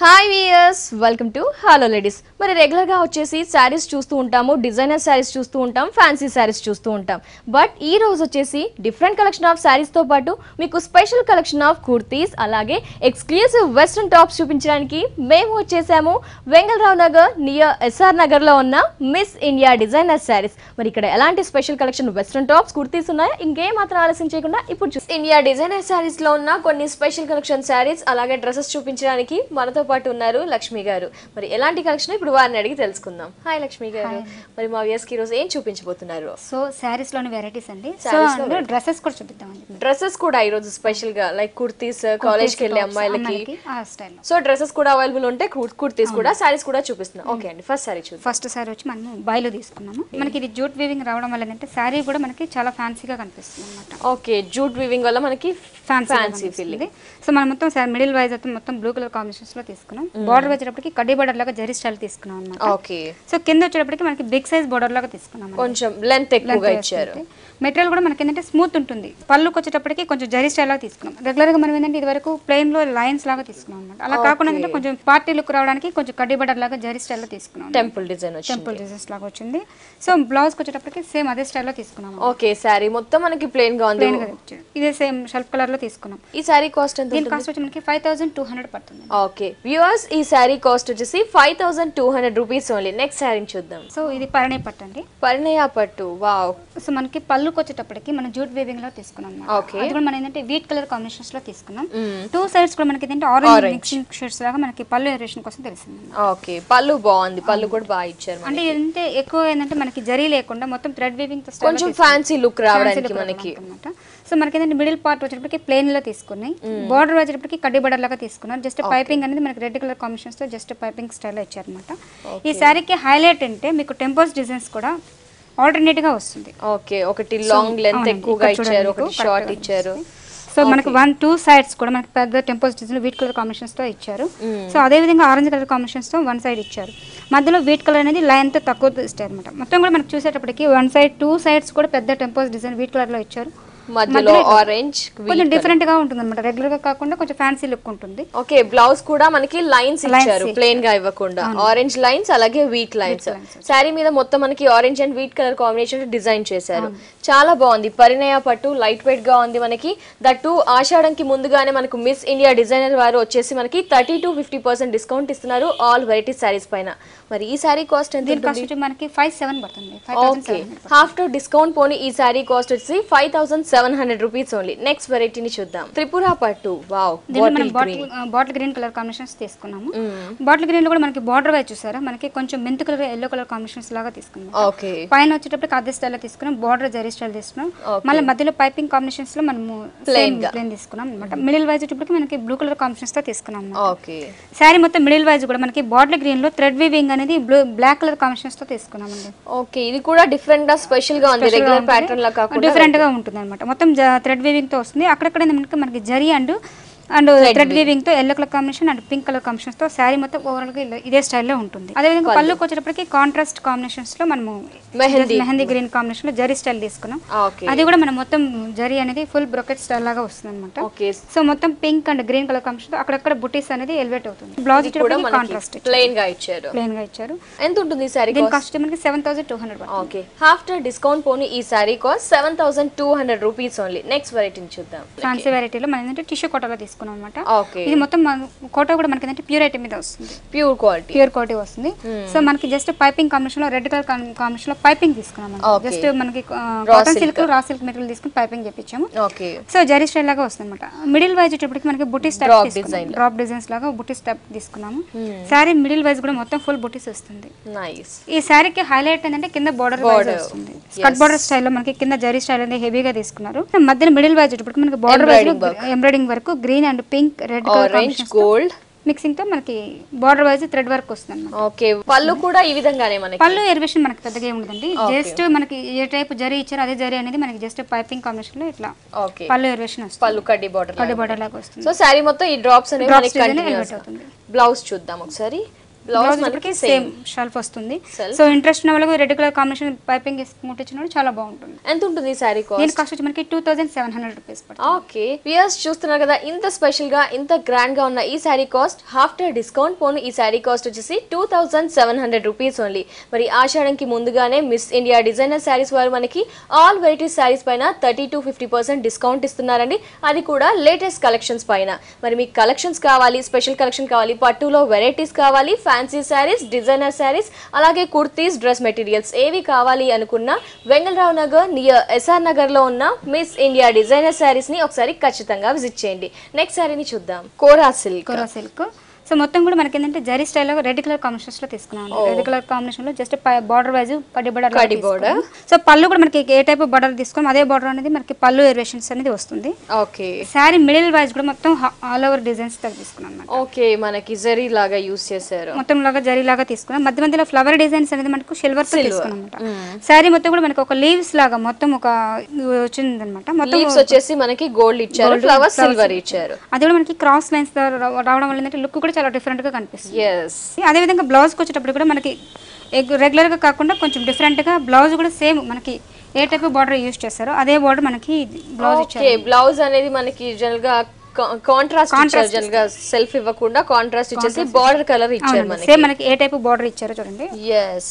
Hi viewers welcome to hello ladies. మరి regular గా వచ్చేసి శారీస్ చూస్తూ ఉంటాము, డిజైనర్ శారీస్ చూస్తూ ఉంటాం, ఫ్యాన్సీ శారీస్ చూస్తూ ఉంటాం. బట్ ఈ రోజు వచ్చేసి డిఫరెంట్ కలెక్షన్ ఆఫ్ శారీస్ తో పాటు మీకు స్పెషల్ కలెక్షన్ ఆఫ్ కుర్తీస్ అలాగే ఎక్స్క్లూసివ్ వెస్ట్రన్ టాప్స్ చూపించడానికి మేము వచ్చేసాము వెంగళరావు నగర్ నియర్ ఎస్ఆర్ నగర్ లో ఉన్న మిస్ ఇండియా డిజైనర్ శారీస్. మరి ఇక్కడ ఎలాంటి special collection western tops kurtis ఉన్నాయో ఇంకేం మాత్రం ఆలస్యం చేయకుండా ఇప్పుడు ఇండియా డిజైనర్ శారీస్ లో ఉన్న కొన్ని స్పెషల్ కలెక్షన్ శారీస్ అలాగే డ్రెస్సెస్ చూపించడానికి మనతో పాటు ఉన్నారు లక్ష్మి గారు. మరి ఎలాంటి కలెక్షన్ ఇప్పుడు వారిని అడిగి తెలుసుకుందాం. హాయ్ లక్ష్మి గారు, మరి మా వ్యూయర్స్ కి ఈ రోజు ఏం చూపించబోతున్నారు? సో సారీస్ లోని వెరైటీస్ అండి. సో అందులో డ్రెస్సెస్ కూడా చూపిద్దామండి. డ్రెస్సెస్ కూడా ఈ రోజు స్పెషల్ గా లైక్ కుర్తీస్, కాలేజ్ కి వెళ్ళే అమ్మాయిలకి ఆ స్టైల్. సో డ్రెస్సెస్ కూడా అవైలబుల్ ఉంటాయి, కుర్తీస్ కూడా, సారీస్ కూడా చూపిస్తున్నాం. ఓకే అండి, ఫస్ట్ సారీ చూద్దాం. ఫస్ట్ సారీ వచ్చి మనం బాయ్లో తీసుకున్నాము. మనకి ఇది జూట్ వీవింగ్ రావడం వల్ల ఏంటంటే సారీ కూడా మనకి చాలా ఫ్యాన్సీగా కనిపిస్తుంది అన్నమాట. ఓకే, జూట్ వీవింగ్ వల్ల మనకి ఫ్యాన్సీ ఫీలింగ్. సో మనం మొత్తం మిడిల్ వైజ్ అయితే మొత్తం బ్లూ కలర్ కాంబినేషన్స్ లో తీసుకున్నాం. బార్డర్ వచ్చేటప్పటికి కడ్డీ బార్డర్ లాగా జరీ స్టైల్ తీసుకున్నాం అన్నమాట. ఓకే, సో కింద వచ్చేటప్పటికి మనకి బిగ్ సైజ్ బార్డర్ లాగా తీసుకున్నాం. కొంచెం లెంత్ ఎక్కువగా ఇచ్చారు. మెటీరియల్ కూడా మనకి ఏంటంటే స్మూత్ ఉంటుంది. పళ్ళుకి వచ్చేటప్పటికి కొంచెం జరీ స్టైల్ లాగా తీసుకున్నాం. రెగ్యులర్ గా మనం ఏంటంటే ఇది వరకు ప్లెయిన్ లో లైన్స్ లాగా తీసుకున్నాం అన్నమాట. అలా కాకుండా ఏంటంటే కొంచెం పార్టీ లుక్ రావడానికి కొంచెం కడ్డీ బార్డర్ లాగా జరీ స్టైల్ లో తీసుకున్నాం. టెంపుల్ డిజైన్స్ లాగా వచ్చింది. సో బ్లౌజ్ వచ్చేటప్పటికి సేమ్ అదే స్టైల్ లో తీసుకున్నాం. ఓకే, సారీ మొత్తం మనకి ప్లెయిన్ గా ఉంది. ఇదే సేమ్ షెల్ఫ్ కలర్ లో తీసుకున్నాం. ఈ సారీ కాస్ట్ ఎంత? దీని కాస్ట్ వచ్చి మనకి 5200 పడుతుంది. ఓకే వ్యూవర్స్, ఈ సారీ కాస్ట్ వచ్చేసి 5200 రూపీస్ ఓన్లీ. నెక్స్ట్ సారీ చూద్దాం. సో ఇది పరిణయ పట్టు అండి. పరిణయ పట్టు, వావ్. సో మనకి పళ్ళుకి వచ్చేటప్పటికి మనం జూట్ వీవింగ్ లో తీసుకున్నాం. ఓకే, అది కూడా మనం ఏంటంటే వీట్ కలర్ కాంబినేషన్స్ లో తీసుకున్నాం. టూ సైడ్స్ కూడా మనకి ఏంటంటే ఆరెంజ్ మిక్సింగ్ షేడ్స్ లాగా మనకి పళ్ళు వేరియేషన్ కోసం తెలిసింది. ఓకే, పళ్ళు బాగుంది, పళ్ళు కూడా బాగా ఇచ్చారు. అంటే ఏంటంటే ఎక్కువ ఏంటంటే మనకి జరీ లేకుండా మొత్తం థ్రెడ్ వీవింగ్ తో కొంచెం ఫ్యాన్సీ లుక్ రావడానికి మనకి అన్నమాట. సో మనకి ఏంటంటే మిడిల్ పార్ట్ వచ్చేటప్పటికి ప్లెయిన్ లో తీసుకున్నాయి. బార్డర్ వచ్చేటప్పటికి కడ్డీ బార్డర్ లాగా తీసుకున్నాం. జస్ట్ పైపింగ్ అనేది మనకి రెడ్ కలర్ కాంబినేషన్స్ తో జస్ట్ పైపింగ్ స్టైల్ ఇచ్చారు అనమాట. ఈ శారీకి హైలైట్ అంటే మీకు టెంపోస్ డిజైన్స్ కూడా ఆల్టర్నేట్ గా వస్తుంది. ఓకే, ఒకటి లాంగ్ లెంత్ ఎక్కువగా ఇచ్చారు, ఒకటి షార్ట్ ఇచ్చారు. సో మనకి 1-2 సైడ్స్ కూడా మనకి పెద్ద టెంపోస్ డిజైన్ వీట్ కలర్ కాంబినేషన్స్ తో ఇచ్చారు. సో అదే విధంగా ఆరెంజ్ కలర్ కాంబినేషన్స్ తో వన్ సైడ్ ఇచ్చారు. మధ్యలో వీట్ కలర్ అనేది లైన్ తో తక్కువ ఇస్తారు అనమాట. మొత్తం కూడా మనకి చూసేటప్పటికి వన్ సైడ్ 2 సైడ్స్ కూడా పెద్ద టెంపోస్ డిజైన్ వీట్ కలర్ లో ఇచ్చారు. మధ్యలో ఆరెంజ్ కొంచెం డిఫరెంట్ గా ఉంటుంది అనమాట. రెగ్యులర్ గా కాకుండా కొంచెం ఫ్యాన్సీ లుక్ ఉంటుంది. ఓకే, బ్లౌజ్ కూడా మనకి లైన్స్ ఇచ్చారు, ప్లెయిన్ గా ఇవ్వకుండా ఆరెంజ్ లైన్స్ అలాగే వీట్ లైన్స్. శారీ మీద మొత్తం మనకి orange and wheat colour combination design చేశారు. చాలా బాగుంది. పరిణయ పట్టు లైట్ వెయిట్ గా ఉంది మనకి. దట్టు ఆషాఢంకి ముందుగానే మనకు మిస్ ఇండియా డిజైనర్ వారు వచ్చేసి మనకి 30-50% డిస్కౌంట్ ఇస్తున్నారు ఆల్ వెరైటీ శారీస్ పైన. మరి ఈ శారీ కాస్ట్ ఎంత ఉంటుంది? మనకి 57 పడుతుంది. ఓకే, హాఫ్ టు డిస్కౌంట్ పోని ఈ శారీ కాస్ట్ వచ్చి 5700 రూపీస్ ఓన్లీ. నెక్స్ట్ వెరైటీని చూద్దాం. త్రిపుర పట్టు, wow. Bottle green colour combinations తీసుకున్నాము. బాటిల్ గ్రీన్ లో కూడా మనకి బార్డర్ వైజ్ చూసారా, మనకి కొంచెం mint colour yellow colour combinations లాగా తీసుకున్నాం. ఓకే, పైన వచ్చేటప్పటికి అదే స్టైల్ లో తీసుకున్నాం. బార్డర్ జరీ స్టైల్ తీసుకున్నాం. మళ్ళీ మధ్యలో పైపింగ్ కాంబినేషన్స్ లో మనము ప్లెయిన్ తీసుకున్నాం అనమాట. మిడిల్ వైజ్ వచ్చేటప్పటికి మనకి బ్లూ కలర్ కాంబినేషన్స్ తో తీసుకున్నాం. ఓకే, శారీ మొత్తం మిడిల్ వైజ్ కూడా మనకి బాటిల్ గ్రీన్ లో థ్రెడ్ వీవింగ్ అనేది బ్లాక్ కలర్ కాంబినేషన్స్ తో తీసుకున్నామండి. ఓకే, ఇది కూడా డిఫరెంట్ గా స్పెషల్ గా ఉంది, రెగ్యులర్ ప్యాటర్న్ లా కాకుండా డిఫరెంట్ గా ఉంటుంది అనమాట. మొత్తం థ్రెడ్ వీవింగ్ తో వస్తుంది. అక్కడక్కడ మనకి జరీ అండ్ థ్రెడ్ వీవింగ్ తో yellow colour combination and pink colour combinations తో శారీ మొత్తం ఓవరాల్ గా ఇదే స్టైల్లో ఉంటుంది. అదే విధంగా పళ్ళుకి వచ్చేటప్పటికి కాంట్రాస్ట్ కాంబినేషన్స్ లో మనము మెహందీ గ్రీన్ కాంబినేషన్ లో జరీ స్టైల్ తీసుకున్నాం. అది కూడా మనం మొత్తం జరీ అనేది ఫుల్ బ్రొకెట్ స్టైల్ లాగా వస్తుంది అనమాట. సో మొత్తం pink and green colour combination తో అక్కడక్కడ బుటీస్ అనేది ఎలివేట్ అవుతుంది. బ్లౌజ్ కాంట్రాస్ట్ ప్లెయిన్ గా ఇచ్చారు. ఎంత ఉంటుంది సారీ? దీని కాస్ట్ మనకి 7200. ఓకే, ఆఫ్టర్ డిస్కౌంట్ పోని ఈ sari cost 7200 rupees only. Next వెరైటీని చూద్దాం. ఫ్యాన్సీ వెరైటీలో మనం ఏంటంటే టిష్యూ కోటాలో తీసుకున్నాం అనమాట. ఇది మొత్తం కోటా కూడా మనకి ఏంటంటే ప్యూర్ ఐటమ్ మీద వస్తుంది. ప్యూర్ క్వాలిటీ వస్తుంది. సో మనకి జస్ట్ పైపింగ్ కాంబినేషన్ లో రెడ్ కలర్ కాంబినేషన్ లో పైపింగ్ తీసుకున్నాం. జస్ట్ మనకి cotton silk raw silk material తీసుకుని పైపింగ్ చేపించాము. సో జరీ స్టైల్ లాగా వస్తుంది అనమాట. మిడిల్ వైజ్ వచ్చేటప్పటికి మనకి బుటీస్ డ్రాప్ డిజైన్స్ లాగా బుటీస్ టైప్ తీసుకున్నాము. శారీ మిడిల్ వైజ్ కూడా మొత్తం ఫుల్ బుటీస్ వస్తుంది. ఈ శారీకి హైలైట్ ఏంటంటే కింద బార్డర్ వస్తుంది. కట్ బార్డర్ స్టైల్ లో మనకి కింద జరీ స్టైల్ అనేది హెవీగా తీసుకున్నారు. మధ్యలో మిడిల్ వైజ్ వచ్చేటప్పటికి మనకి బార్డర్ వైజ్ ఎంబ్రాయిడింగ్ వరకు green and pink red orange gold mixing తో మనకి బార్డర్ వైజ్ థ్రెడ్ వర్క్ వస్తుంది. ఓకే, పళ్ళు కూడా ఈ విధంగానే మనకి పళ్ళు ఎరివేషన్ మనకి పెద్దగా ఏముండదండి. జస్ట్ మనకి ఏ టైప్ జరీ ఇచ్చారో అదే జరీ అనేది మనకి జస్ట్ పైపింగ్ కాంబినేషన్ లో ఇట్లా పళ్ళు ఎరివేషన్ వస్తుంది. పళ్ళు కడ్డీ బార్డర్ లాగా వస్తుంది. సో సారీ మొత్తం ఈ డ్రాప్స్ అనేవి మనకి కంటిన్యూస్ అవుతుంది. బ్లౌజ్ చూద్దాం ఒకసారి. బ్లౌజ్ మనకి సేమ్ షెల్ఫ్ వస్తుంది. సో ఇంట్రెస్ట్ ఉన్న వాళ్ళకి రెడ్ కలర్ కాంబినేషన్ పైపింగ్ ముట్టించినప్పుడు చాలా బాగుంటుంది. ఎంత ఉంటుంది ఈ సారీ కాస్ట్? దీని కాస్ట్ వచ్చి మనకి 2700 రూపీస్ పడుతుంది. ఓకే వ్యూయర్స్ చూస్తున్నారు కదా, ఇంత స్పెషల్ గా ఇంత గ్రాండ్ గా ఉన్న ఈ సారీ కాస్ట్ ఆఫ్టర్ డిస్కౌంట్ పోను ఈ సారీ కాస్ట్ వచ్చేసి 2700 రూపీస్ ఓన్లీ. మరి ఆషాఢంకి ముందుగానే మిస్ ఇండియా డిజైనర్ సారీస్ వారు మనకి ఆల్ వెరైటీస్ సారీస్ పైన 30 to 50% డిస్కౌంట్ ఇస్తున్నారండి. అది కూడా లేటెస్ట్ కలెక్షన్స్ పైన. మరి మీకు కలెక్షన్స్ కావాలి, స్పెషల్ కలెక్షన్ కావాలి, పట్టులో వెరైటీస్ కావాలి, ఫ్యాన్సీ సారీస్, డిజైనర్ సారీస్, అలాగే కుర్తీస్, డ్రెస్ మెటీరియల్స్ ఏవి కావాలి అనుకున్నా వెంగళరావు నగర్ నియర్ SR నగర్ లో ఉన్న మిస్ ఇండియా డిజైనర్ సారీస్ ని ఒకసారి ఖచ్చితంగా విజిట్ చేయండి. నెక్స్ట్ సారీని చూద్దాం. కోరా సిల్క్. సో మొత్తం కూడా మనకి ఏంటంటే జరీ స్టైల్లో రెడ్ కలర్ కాంబినేషన్స్ లో తీసుకున్నాం. రెడ్ కలర్ కాంబినేషన్ లో జస్ట్ బార్డర్ వైజ్ కడ్డీ బోర్డర్. సో పళ్ళు కూడా మనకి ఏ టైప్ బార్డర్ తీసుకున్నాం అదే బార్డర్ అనేది మనకి పళ్ళు వేరియేషన్స్ అనేది వస్తుంది. ఓకే సారీ మిడిల్ వైజ్ కూడా మొత్తం ఆల్ ఓవర్ డిజైన్స్ తో తీసుకున్నాం. ఓకే మనకి జరీ లాగా యూస్ చేశారు, మొత్తం లాగా జరీ లాగా తీసుకున్నాం. మధ్య మధ్యలో ఫ్లవర్ డిజైన్స్ అనేది మనకు సిల్వర్ తో తీసుకున్నాం అన్నమాట. సారీ మొత్తం కూడా మనకి ఒక లీవ్స్ లాగా మొత్తం ఒక వచ్చింది అనమాట. మొత్తం లీవ్స్ వచ్చేసి మనకి గోల్డ్ ఇచ్చారు, ఫ్లవర్స్ సిల్వర్ ఇచ్చారు. అది కూడా మనకి క్రాస్ లైన్స్ రావడం వల్ల ఏంటంటే లుక్ కూడా చాలా డిఫరెంట్ గా కనిపిస్తుంది. అదే విధంగా బ్లౌజ్ కి వచ్చేటప్పుడు కూడా మనకి రెగ్యులర్ గా కాకుండా కొంచెం డిఫరెంట్ గా బ్లౌజ్ కూడా సేమ్ మనకి ఏ టైప్ బార్డర్ యూజ్ చేస్తారో అదే బార్డర్ మనకి బ్లౌజ్ ఇచ్చారు. బ్లౌజ్ అనేది మనకి జనరల్ గా కాంట్రాస్ట్ జనరల్ గా సెల్ఫ్ ఇవ్వకుండా కాంట్రాస్ట్ ఇచ్చేసి బార్డర్ కలర్ ఇచ్చారు మనకి. సేమ్ మనకి ఏ టైప్ బార్డర్ ఇచ్చారో చూడండి.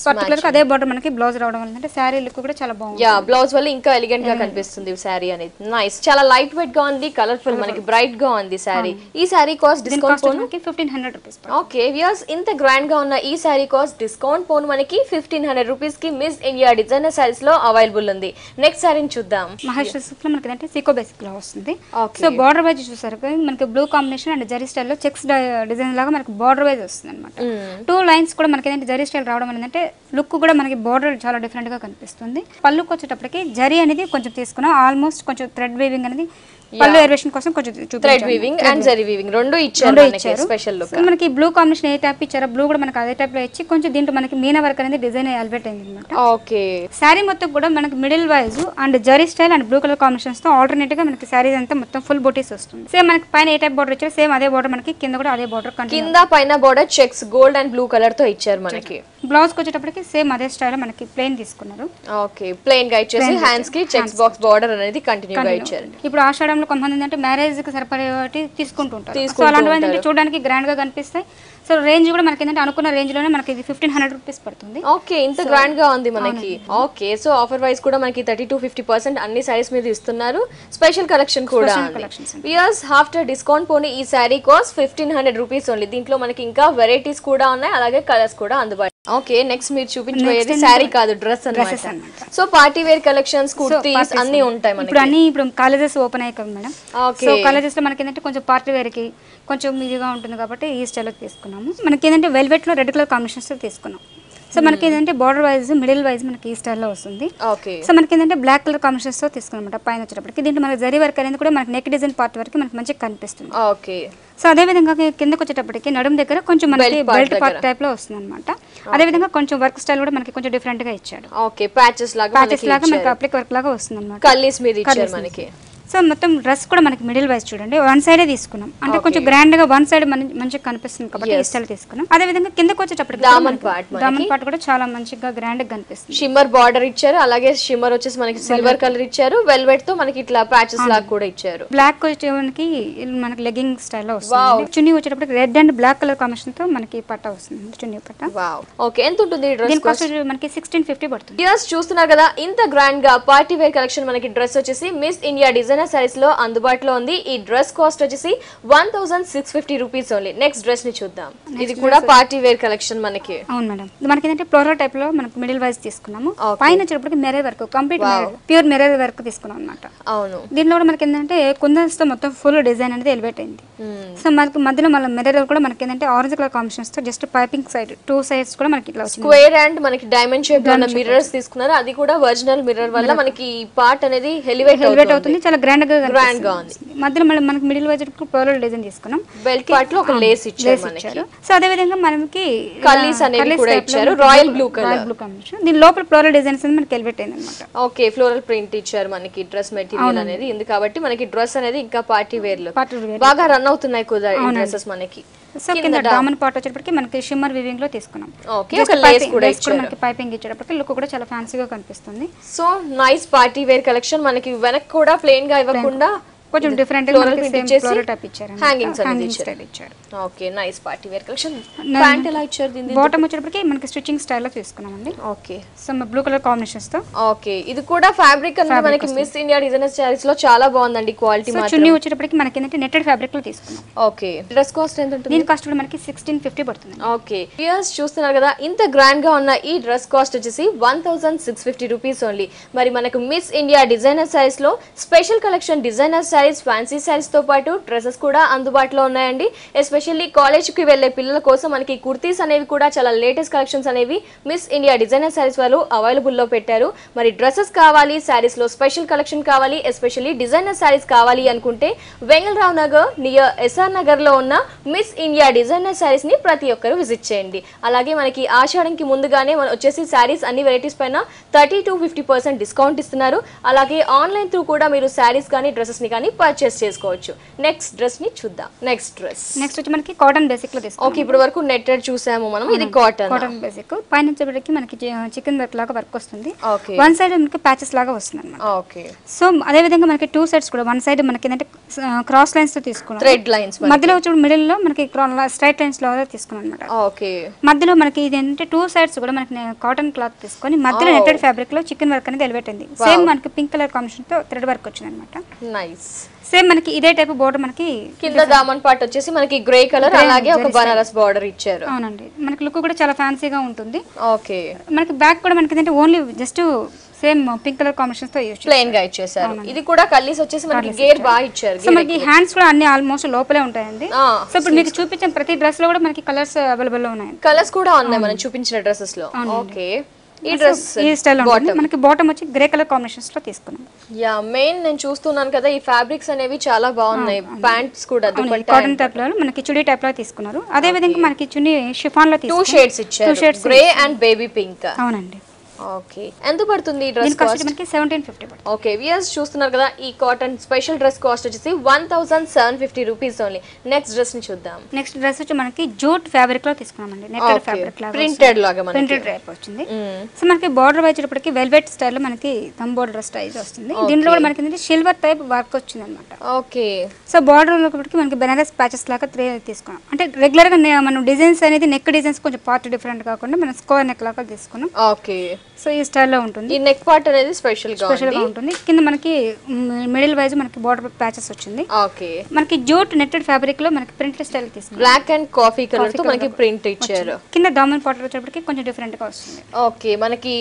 పర్టికులర్ గా అదే బార్డర్ మనకి బ్లౌజ్ రావడం వల్ల అంటే సారీ లుక్ కూడా చాలా బాగుంది. బ్లౌజ్ వల్ల ఇంకా ఎలిగెంట్ గా కనిపిస్తుంది సారీ అనేది. నైస్, చాలా లైట్ వెయిట్ గా ఉంది, కలర్ఫుల్, మనకి బ్రైట్ గా ఉంది సారీ. ఈ సారీ కాస్ట్ డిస్కౌంట్ పోను 1500 రూపీస్. ఓకే వ్యూయర్స్, ఇంత గ్రాండ్ గా ఉన్న ఈ సారీ కాస్ట్ డిస్కౌంట్ పోను మనకి 1500 రూపీస్ కి మిస్ ఇండియా డిజైనర్ సారీస్ లో అవైలబుల్ ఉంది. నెక్స్ట్ సారీని చూద్దాం. మహేశ్వర సిల్క్ లో మనకి అంటే సీకో బేసిక్ లో వస్తుంది. సో బార్డర్ వైజ్ చూసారు మనకి blue combination and zari style లో చెక్స్ డిజైన్ లాగా మనకి బార్డర్ వైజ్ వస్తుంది అనమాట. 2 లైన్స్ కూడా మనకి ఏంటంటే జరీ స్టైల్ రావడం ఏంటంటే లుక్ కూడా మనకి బార్డర్ చాలా డిఫరెంట్ గా కనిపిస్తుంది. పళ్ళుకి వచ్చేటప్పటికి జరీ అనేది కొంచెం తీసుకున్నాం, ఆల్మోస్ట్ కొంచెం థ్రెడ్ వీవింగ్ అనేది పళ్ళు వేరియేషన్ కోసం కొంచెం thread weaving and zari weaving రెండు ఇచ్చారు మనకి స్పెషల్ లుక్. మనకి బ్లూ కాంబినేషన్ ఏ టైప్ ఇచ్చారో బ్లూ కూడా మనకి అదే టైప్ లో ఇచ్చి కొంచెం దీంట్లో మనకి మీనా వర్క్ అనేది డిజైన్ ఎలివేట్ అయింది అనమాట. ఓకే సారీ మొత్తం కూడా మనకి middle wise and zari style and blue colour combinations తో ఆల్టర్నేట్ గా మనకి సారీస్ అంతా మొత్తం ఫుల్ బూటీస్ వస్తుంది. సేమ్ మనకి పైన ఏ టైప్ బార్డర్ ఇచ్చారు సేమ్ అదే బార్డర్ మనకి కింద కూడా అదే బార్డర్ కింద పైన border checks gold and blue colour తో ఇచ్చారు మనకి. బ్లౌజ్ కి వచ్చేటప్పటికి సేమ్ అదే స్టైల్ మనకి ప్లెయిన్ తీసుకున్నారు. ఓకే ప్లెయిన్ గా ఇచ్చేసి హ్యాండ్స్ కి చెక్స్ బాక్స్ బార్డర్ అనేది కంటిన్యూ గా ఇచ్చారు. ఇప్పుడు ఆషాఢంలో కొంతమంది అంటే మ్యారేజ్ కి సరిపడే తీసుకుంటుంటారు. సో అలాంటివి చూడడానికి గ్రాండ్ గా కనిపిస్తాయి. సో రేంజ్ కూడా మనకి ఏంటంటే అనుకున్న రేంజ్ లోనే మనకి 1500 రూపీస్ పడుతుంది. ఓకే ఇంత గ్రాండ్ గా ఉంది మనకి. ఓకే సో ఆఫర్ వైస్ కూడా మనకి 30 to 50% అన్ని సారీస్ మీద ఇస్తున్నారు. స్పెషల్ కలెక్షన్ కూడా వ్యూయర్స్ ఆఫ్టర్ డిస్కౌంట్ పోనీ ఈ సారీ కాస్ట్ 1500 రూపీస్ ఓన్లీ. దీంట్లో మనకి ఇంకా వెరైటీస్ కూడా ఉన్నాయి, అలాగే కలర్స్ కూడా అందుబాటులో. ఓకే నెక్స్ట్ మీరు చూపించబోయేది సారీ కాదు డ్రెస్ అన్నమాట. So party wear collections, kurtis అన్ని ఉంటాయి మనకి. ఇప్పుడు కాలేజెస్ ఓపెన్ అయ్యాయి కదా మేడం. సో కాలేజెస్ లో మనకి ఏంటంటే కొంచెం పార్టీ వేర్ కి కొంచెం ఇదిగా ఉంటుంది కాబట్టి ఈ స్టైల్ తీసుకున్నాము. మనకి ఏంటంటే వెల్వెట్ లో రెడ్ కలర్ కాంబినేషన్స్ తీసుకున్నాం. సో మనకి ఏంటంటే బార్డర్ వైజ్ మిడిల్ వైజ్ మనకి ఈ స్టైల్లో వస్తుంది. సో మనకి ఏంటంటే బ్లాక్ కలర్ కాంబినేషన్స్ తో తీసుకున్నమాట. పైన వచ్చేటప్పటికి దీంట్లో మనకి జరీ వర్క్ అనేది కూడా మనకి నెక్ డిజైన్ పార్ట్ వరకు మనకి మంచిగా కనిపిస్తుంది. ఓకే సో అదే విధంగా కిందకి వచ్చేటప్పటికి నడుము దగ్గర కొంచెం మనకి బెల్ట్ పార్ట్ టైప్ లో వస్తుంది అనమాట. అదే విధంగా కొంచెం వర్క్ స్టైల్ కూడా మనకి కొంచెం డిఫరెంట్ గా ఇచ్చాడు. ఓకే ప్యాచెస్ లాగా మనకి అప్లిక్ వర్క్ లాగా వస్తుంది అనమాట. కల్లీస్ మీద ఇచ్చారు మనకి. సో మొత్తం డ్రెస్ కూడా మనకి మిడిల్ వైజ్ చూడండి వన్ సైడే తీసుకున్నాం, అంటే కొంచెం గ్రాండ్ గా వన్ సైడ్ మంచిగా కనిపిస్తుంది కాబట్టి ఈ స్టైల్ తీసుకున్నాం. అదే విధంగా కిందకి వచ్చేటప్పటికి దామన్ పార్ట్ కూడా చాలా మంచిగా గ్రాండ్ గా కనిపిస్తుంది. షిమ్మర్ బార్డర్ ఇచ్చారు, అలాగే షిమ్మర్ వచ్చేసి మనకి సిల్వర్ కలర్ ఇచ్చారు, వెల్వెట్ తో మనకి ఇట్లా ప్యాచెస్ లాగా కూడా ఇచ్చారు. బ్లాక్ వచ్చేవానికి మనకి లెగ్గింగ్ స్టైల్ లో వస్తుంది. చున్నీ వచ్చేటప్పటికి red and black colour combination తో మనకి పట్ట వస్తుంది, చున్నీ పట్ట. ఓకే ఎంత ఉంటుంది ఈ డ్రెస్ కాస్ట్? మనకి 1650 పడుతుంది. డ్రెస్ చూస్తున్నారు కదా, ఇంత గ్రాండ్ గా పార్టీ వేర్ కలెక్షన్ మనకి డ్రెస్ వచ్చేసి మిస్ ఇండియా డిజైనర్ సారీస్ లో అందుబాటులో ఉంది. ఈ డ్రెస్ కాస్ట్ వచ్చేసి 1650 రూపీస్ ఓన్లీ. నెక్స్ట్ డ్రెస్ ని చూద్దాం. ఇది కూడా పార్టీ వేర్ కలెక్షన్ మనకి. అవును మేడం, మనకి ఏంటంటే ఫ్లోరల్ టైప్ లో మనకి మిడిల్ వైజ్ తీసుకున్నాము. పైన వచ్చేటప్పటికి mirror work, complete pure mirror work తీసుకున్నాం అన్నమాట. అవును, దీనిలో కూడా మనకి ఏంటంటే కుందన్స్ తో మొత్తం ఫుల్ డిజైన్ అనేది ఎలివేట్ అయింది. సో మనకి మధ్యలో మళ్ళీ మిర్రర్ కూడా మనకి ఏంటంటే ఆరెంజ్ కలర్ కాంబినేషన్స్ తో జస్ట్ పైపింగ్ సైడ్ 2 సైడ్స్ కూడా మనకి ఇట్లా స్క్వేర్ అండ్ మనకి డైమండ్ షేప్ లో ఉన్న మిర్రర్స్ తీసుకున్నారు. అది కూడా ఒరిజినల్ మిర్రర్ వల్ల మనకి పార్ట్ అనేది ఎలివేట్ అవుతుంది, చాలా గ్రాండ్ గా ఉంది. మధ్యలో మళ్ళీ మనకి మిడిల్ వైజ్ ఫ్లోరల్ డిజైన్ తీసుకున్నాం. బెల్ట్ పార్ట్ లో ఒక లేస్ ఇచ్చారు మనకి. సో అదే విధంగా మనకి కలీస్ అనేవి కూడా ఇచ్చారు, రాయల్ బ్లూ కాంబినేషన్. దీని లోపల ఫ్లోరల్ డిజైన్స్ అనేది మనకి ఎలివేట్ అయింది అనమాట. ఓకే, ఫ్లోరల్ ప్రింట్ ఇచ్చారు మనకి డ్రెస్ మెటీరియల్ అనేది ఉంది కాబట్టి మనకి డ్రెస్ అనేది ఇంకా పార్టీ వేర్ లో బాగా రన్ అవుతున్నాయి కూడా ఈ డ్రెస్సెస్ మనకి. సో కింద డామన్ పార్ట్ వచ్చేటప్పటికి మనకి షిమ్మర్ వీవింగ్ లో తీసుకున్నాం. ఓకే, ఒక లేస్ కూడా ఇచ్చారు మనకి పైపింగ్ ఇచ్చేటప్పటికి లుక్ కూడా చాలా ఫ్యాన్సీగా కనిపిస్తుంది. So nice party wear collection. మనకి వెనక కూడా ప్లెయిన్ గా ఇవ్వకుండా కొంచెం డిఫరెంట్ గా మనకి సేమ్ ఫ్లోరల్ టైప్ ఇచ్చారు, హ్యాంగింగ్స్ అనేది ఇచ్చారు. Okay, nice party wear collection. Pant ఎలా ఇచ్చారు దీనికి? బాటమ్ వచ్చేటప్పటికి మనకి స్టిచ్చింగ్ స్టైల్ లో తీసుకున్నామండి. Okay, so blue colour combinations తో. ఓకే, ఇది కూడా ఫ్యాబ్రిక్ అనేది మనకి మిస్ ఇండియా డిజైనర్ సారీస్ లో చాలా బాగుందండి క్వాలిటీ మాత్రం. చున్నీ వచ్చేటప్పటికి మనకి ఏంటంటే నెట్టెడ్ ఫ్యాబ్రిక్ లో తీసుకున్నాం. ఓకే, డ్రెస్ కాస్ట్ ఎంత ఉంటుంది? దీని కాస్ట్ కూడా మనకి 1650 పడుతుంది. ఓకే, వ్యూయర్స్ చూస్తున్నారు కదా, ఇంత గ్రాండ్ గా ఉన్న ఈ డ్రెస్ కాస్ట్ వచ్చేసి 1650 రూపీస్ ఓన్లీ. మరి మనకు మిస్ ఇండియా డిజైనర్ సారీస్ లో special collection designer saris, fancy saris తో పాటు డ్రెస్సెస్ కూడా అందుబాటులో ఉన్నాయండి. ఎస్పెషల్లీ కాలేజ్ కి వెళ్లే పిల్లల కోసం మనకి కుర్తీస్ అనేవి కూడా చాలా లేటెస్ట్ కలెక్షన్స్ అనేవి మిస్ ఇండియా డిజైనర్ సారీస్ వాళ్ళు అవైలబుల్ లో పెట్టారు. మరి డ్రెస్సెస్ కావాలి, సారీస్ లో స్పెషల్ కలెక్షన్ కావాలి, ఎస్పెషల్లీ డిజైనర్ సారీస్ కావాలి అనుకుంటే వెంగళరావు నగర్ నియర్ ఎస్ఆర్ నగర్ లో ఉన్న మిస్ ఇండియా డిజైనర్ సారీస్ ని ప్రతి ఒక్కరు విజిట్ చేయండి. అలాగే మనకి ఆషాఢంకి ముందుగానే వచ్చేసి సారీస్ అన్ని వెరైటీస్ పైన 30 to 50% డిస్కౌంట్ ఇస్తున్నారు. అలాగే ఆన్లైన్ త్రూ కూడా మీరు సారీస్ కానీ డ్రెస్సెస్ ని కానీ పర్చేస్ చేసుకోవచ్చు. నెక్స్ట్ డ్రెస్ ని చూద్దాం. నెక్స్ట్ వచ్చి మనకి కాటన్ బేసిక్ లో తీసుకున్నాం. ఓకే, ఇప్పుడు వరకు నెట్టెడ్ చూసాము మనం, ఇది కాటన్ బేసిక్. పైన వచ్చేటప్పటికి మనకి చికెన్ వర్క్ లాగా వర్క్ వస్తుంది. వన్ సైడ్ మనకి ప్యాచెస్ లాగా వస్తుంది అన్నమాట. ఓకే, సో అదే విధంగా మనకి టూ సైడ్స్ కూడా వన్ సైడ్ మనకి ఏంటంటే క్రాస్ లైన్స్ తో తీసుకున్నాం, థ్రెడ్ లైన్స్ మధ్యలో వచ్చి మిడిల్ లో మనకి స్ట్రైట్ లైన్స్ లో తీసుకున్నాం అన్నమాట. ఓకే, మధ్యలో మనకి ఇది ఏంటంటే టూ సైడ్స్ కూడా మనకి కాటన్ క్లాత్ తీసుకొని మధ్యలో నెట్టెడ్ ఫ్యాబ్రిక్ లో చికెన్ వర్క్ అనేది ఎలివేట్ అయింది. సేమ్ మనకి పింక్ కలర్ కాంబినేషన్ తో థ్రెడ్ వర్క్ వచ్చింది అనమాట. నైస్. సేమ్ మనకి ఇదే టైప్ బోర్డర్ మనకి కింద దామన్ పార్ట్ వచ్చేసి మనకి గ్రే కలర్, అలాగే ఒక బనారస్ బోర్డర్ ఇచ్చారు. అవునండి, మనకి లుక్ కూడా చాలా ఫ్యాన్సీగా ఉంటుంది. ఓకే, మనకి బ్యాక్ కూడా మనకి ఏంటంటే only just same pink colour combinations తో ప్లెయిన్ గా ఇచ్చేసారు. ఇది కూడా కల్లీస్ వచ్చేసి మనకి గేర్ బాగా ఇచ్చారు. సో మనకి హ్యాండ్స్ కూడా అన్ని ఆల్మోస్ట్ లోపలే ఉంటాయండి. సో ఇప్పుడు మీకు చూపించిన ప్రతి డ్రెస్ లో కూడా మనకి కలర్స్ అవైలబుల్ లో ఉన్నాయి. కలర్స్ కూడా ఉన్నాయి మనం చూపించిన డ్రెస్సెస్ లో. ఓకే, ఈ డ్రెస్ ఈ స్టైల్ మనకి బాటమ్ వచ్చి గ్రే కలర్ కాంబినేషన్స్ లో తీసుకున్నాం. యా, మెయిన్ నేను చూస్తున్నాను కదా, ఈ ఫ్యాబ్రిక్స్ అనేవి చాలా బాగున్నాయి. ప్యాంట్స్ కూడా కాటన్ టైప్ లో మనకి చుడీ టైప్ లో తీసుకున్నారు. అదే విధంగా మనకి చున్నీ షిఫాన్ లో 2 షేడ్స్ ఇచ్చారు, గ్రే అండ్ బేబీ పింక్. అవునండి. ఓకే, ఎంత పడుతుంది ఈ డ్రెస్ కాస్ట్? మనకి 1750 పడుతుంది. ఓకే, వ్యూయర్స్ చూస్తున్నారు కదా, ఈ కాటన్ స్పెషల్ డ్రెస్ కాస్ట్ వచ్చేసి 1750 రూపీస్ ఓన్లీ. నెక్స్ట్ డ్రెస్ ని చూద్దాం. నెక్స్ట్ డ్రెస్ వచ్చి మనకి జూట్ ఫ్యాబ్రిక్ లో తీసుకున్నామండి. నెట్టెడ్ ఫ్యాబ్రిక్ లాగా ప్రింటెడ్ లాగా మనకి ప్రింటెడ్ టైప్ వచ్చింది. సో మనకి బోర్డర్ వచ్చేటప్పటికి వెల్వెట్ స్టైల్ లో మనకి థంబ్ బోర్డర్ స్టైల్ వస్తుంది. దీంట్లో కూడా మనకి సిల్వర్ టైప్ వర్క్ వచ్చింది అనమాట. ఓకే, సో బార్డర్ లోకి మనకి బెనారస్ ప్యాచెస్ లాగా 3 తీసుకున్నాం. అంటే రెగ్యులర్ గా మనం డిజైన్స్ అనేది నెక్ డిజైన్స్ కొంచెం పార్ట్ డిఫరెంట్ కాకుండా మనం స్క్వేర్ నెక్ లాగా తీసుకున్నాం. ఓకే, సో ఈ స్టైల్లో ఉంటుంది. ఈ నెక్ పార్ట్ అనేది స్పెషల్ గా ఉంటుంది. కింద మనకి మిడిల్ వైజ్ మనకి బార్డర్ ప్యాచెస్ వచ్చింది. ఓకే, మనకి జూట్ నెట్టెడ్ ఫ్యాబ్రిక్ లో మనకి ప్రింట్ స్టైల్ తీసుకున్నాం. బ్లాక్ అండ్ కాఫీ కలర్ తో మనకి ప్రింట్ ఇచ్చారు. కింద డామన్ పార్ట్ వచ్చేటప్పటికి కొంచెం డిఫరెంట్ గా వస్తుంది. ఓకే, మనకి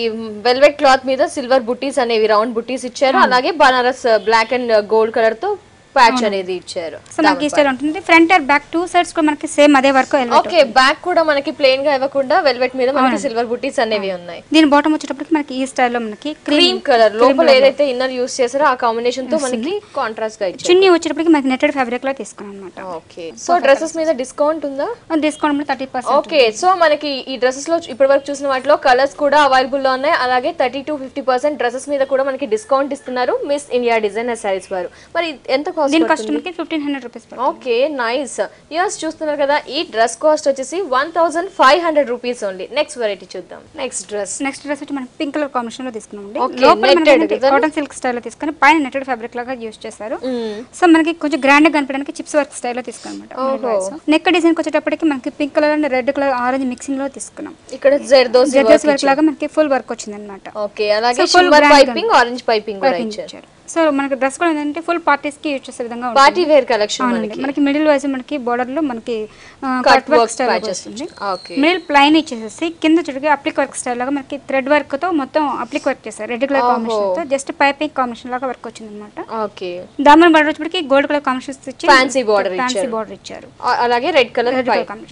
వెల్వెట్ క్లాత్ మీద సిల్వర్ బుట్టీస్ అనేవి రౌండ్ బుట్టీస్ ఇచ్చారు. అలాగే Banaras black and gold colour తో ప్యాచ్ అనేది ఇచ్చారు. సో మనకి స్టైల్ ఉంటుంది. Front and back two sides కూడా మనకి సేమ్ అదే వర్క్. ఓకే, బ్యాక్ కూడా మనకి ప్లెయిన్ గా ఇవ్వకుండా వెల్వెట్ మీద మనకి సిల్వర్ బుట్టీస్ అనేవి ఉన్నాయి. దీని బాటమ్ వచ్చేటప్పటికి మనకి ఈ స్టైల్ లో మనకి క్రీమ్ కలర్ లోపల ఏదైతే ఇన్నర్ యూస్ చేసారో ఆ కాంబినేషన్ తో మనకి కాంట్రాస్ట్ గా ఇచ్చారు. చున్నీ వచ్చేటప్పటికి మనకి నెట్టెడ్ ఫ్యాబ్రిక్ లో తీసుకున్నాం అన్నమాట. ఓకే, సో డ్రెస్సెస్ మీద డిస్కౌంట్ ఉందా? డిస్కౌంట్ మీద 30%. ఓకే, సో మనకి ఈ డ్రెస్సెస్ లో ఇప్పటి వరకు చూసిన వాటిలో కలర్స్ కూడా అవైలబుల్ లో ఉన్నాయి. అలాగే 30 to 50% డ్రెస్సెస్ మీద కూడా మనకి డిస్కౌంట్ ఇస్తున్నారు మిస్ ఇండియా డిజైనర్ సారీస్ వారు. మరి ఎంత కాస్ట్? దీని కాస్ట్ మనకి 1500 రూపీస్. Okay, nice. యూస్ చూస్తున్నారు కదా, ఈ డ్రెస్ కాస్ట్ వచ్చేసి 1500 రూపీస్ ఓన్లీ. నెక్స్ట్ వెరైటీ చూద్దాం. నెక్స్ట్ డ్రెస్ వచ్చి మనం పింక్ కలర్ కాంబినేషన్ లో తీసుకున్నామండి. లోపల మనకి కాటన్ సిల్క్ స్టైల్ లో తీసుకొని పైన నెట్టెడ్ ఫ్యాబ్రిక్ లాగా యూస్ చేశారు. సో మనకి కొంచెం గ్రాండ్ గా కనిపించడానికి చిప్స్ వర్క్ స్టైల్ లో తీసుకున్నాం. నెక్ డిజైన్ వచ్చేటప్పటికి మనకి pink colour and red colour orange mixing లో తీసుకున్నాం. ఇక్కడ జర్దోసి వర్క్ లాగా మనకి ఫుల్ వర్క్ వచ్చింది అన్నమాట. ఓకే, అలాగే సిల్వర్ పైపింగ్, ఆరెంజ్ పైపింగ్ కూడా ఇచ్చారు. సో మనకి డ్రెస్ కూడా ఏంటంటే ఫుల్ పార్టీస్ కి యూజ్ చేసే విధంగా ఉంటుంది. పార్టీ వేర్ కలెక్షన్ మనకి మిడిల్ వైజ్ మనకి బోర్డర్ లో మనకి కట్ వర్క్ స్టైల్ వస్తుంది. మిడిల్ ప్లైన్ ఇచ్చేసి కింద చుట్టూ అప్లిక్ వర్క్ స్టైల్ లాగా మనకి థ్రెడ్ వర్క్ తో మొత్తం అప్లిక్ వర్క్ చేశారు. రెడ్ కలర్ కాంబినేషన్ తో జస్ట్ పైపింగ్ కాంబినేషన్ లాగా వర్క్ వచ్చింది అన్నమాట. ఓకే, దామన్ బార్డర్ వచ్చేటికి గోల్డ్ కలర్ కాంబినేషన్ ఇచ్చి ఫ్యాన్సీ బార్డర్ ఇచ్చారు. అలాగే రెడ్ కలర్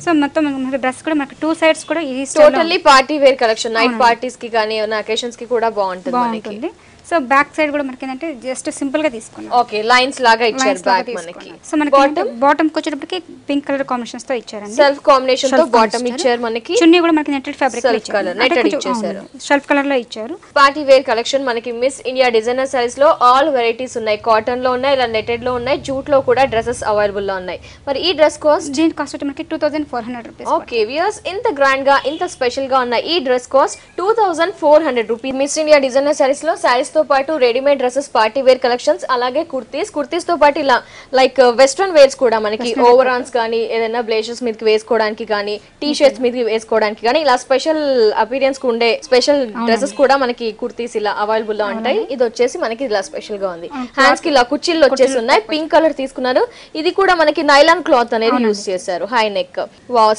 సో మొత్తం మనకి డ్రెస్ కూడా మనకి టూ సైడ్స్ కూడా ఈ totally party wear collection. Night parties కి కానీ ఏమైనా అకేషన్స్ కి కూడా బాగుంటుంది. సో సో బ్యాక్ సైడ్ కూడా మనకి ఏంటంటే జస్ట్ సింపుల్ గా తీసుకున్నాం. ఓకే, లైన్స్ లాగా ఇచ్చారు బ్యాక్ మనకి. సో మనకి బాటమ్ కి వచ్చేటప్పటికి పింక్ కలర్ కాంబినేషన్స్ తో ఇచ్చారండి. సెల్ఫ్ కాంబినేషన్ తో బాటమ్ ఇచ్చారు మనకి. చున్నీ కూడా మనకి నెట్టెడ్ ఫ్యాబ్రిక్ లో ఇచ్చారు. నెట్టెడ్ ఇచ్చేసారు. షెల్ఫ్ కలర్ లో ఇచ్చారు. పార్టీ వేర్ కలెక్షన్ మనకి మిస్ ఇండియా డిజైనర్ సారీస్ లో ఆల్ వెరైటీస్ ఉన్నాయి. కాటన్ లో ఉన్నాయి, ఇలా నెట్టెడ్ లో ఉన్నాయి, జూట్ లో కూడా డ్రెస్సెస్ అవైలబుల్ లో ఉన్నాయి. మరి ఈ డ్రెస్ కాస్ట్ దీని కాస్ట్ మనకి 2400 రూపీస్. ఓకే వ్యూయర్స్, ఇంత గ్రాండ్ గా ఇంత స్పెషల్ గా ఉన్న ఈ dress cost 2400 rupees. Miss India designer saris లో సారీస్ తో పాటు readymade dresses, party wear collections, అలాగే కుర్తీస్ తో పాటు ఇలా లైక్ వెస్ట్రన్ వేర్స్ కూడా మనకి ఓవర్ ఆన్స్ కానీ ఏదైనా బ్లేజర్స్ మీదకి వేసుకోవడానికి కానీ టీ షర్ట్స్ మీదకి వేసుకోవడానికి కానీ ఇలా స్పెషల్ అపీరియన్స్ కు ఉండే స్పెషల్ డ్రెస్సెస్ కూడా మనకి కుర్తీస్ ఇలా అవైలబుల్ లో ఉంటాయి. ఇది వచ్చేసి మనకి ఇలా స్పెషల్ గా ఉంది. హ్యాండ్స్ కి ఇలా కుర్చీలు వచ్చేసి ఉన్నాయి. పింక్ కలర్ తీసుకున్నారు. ఇది కూడా మనకి నైలాన్ క్లాత్ అనేది యూజ్ చేశారు. హై నెక్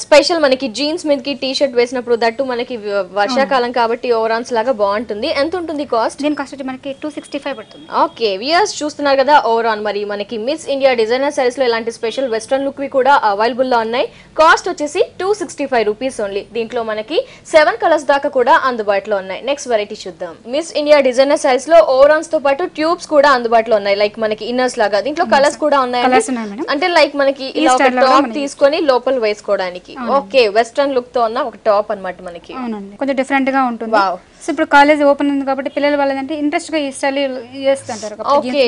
స్పెషల్ మనకి జీన్స్ మీదకి టీ షర్ట్ వేసినప్పుడు దట్టు మనకి వర్షాకాలం కాబట్టి ఓవర్ ఆన్స్ లాగా బాగుంటుంది. ఎంత ఉంటుంది కాస్ట్? దీని కాస్ట్ మనకి 265 పడుతుంది. ఓకే వ్యూయర్స్, చూస్తున్నారు కదా ఓవర్ ఆన్ మరి మనకి మిస్ ఇండియా డిజైనర్ సారీస్ లో ఇలాంటి స్పెషల్ వెస్ట్రన్ లుక్ వి కూడా అవైలబుల్ లో ఉన్నాయి. కాస్ట్ వచ్చేసి 265 రూపీస్ ఓన్లీ. దీంట్లో మనకి 7 కలర్స్ దాకా కూడా అందుబాటులో ఉన్నాయి. నెక్స్ట్ వెరైటీ చూద్దాం. మిస్ ఇండియా డిజైనర్ సారీస్ లో ఓవర్ ఆన్స్ తో పాటు ట్యూబ్స్ కూడా అందుబాటులో ఉన్నాయి. లైక్ మనకి ఇన్నర్స్ లాగా దీంట్లో కలర్స్ కూడా ఉన్నాయి. అంటే లైక్ మనకి ఇలా ఒక టాప్ తీసుకొని లోపల వేసుకోవడానికి. ఓకే, వెస్ట్రన్ లుక్ తో ఉన్న ఒక టాప్ అన్నమాట మనకి. కొంచెం డిఫరెంట్ గా ఉంటుంది. సో ఇప్పుడు కాలేజ్ ఓపెన్ ఉంది కాబట్టి పిల్లలు వాళ్ళంటే ఇంట్రెస్ట్ గా ఈ స్టైల్ చేస్తుంటారు. ఓకే,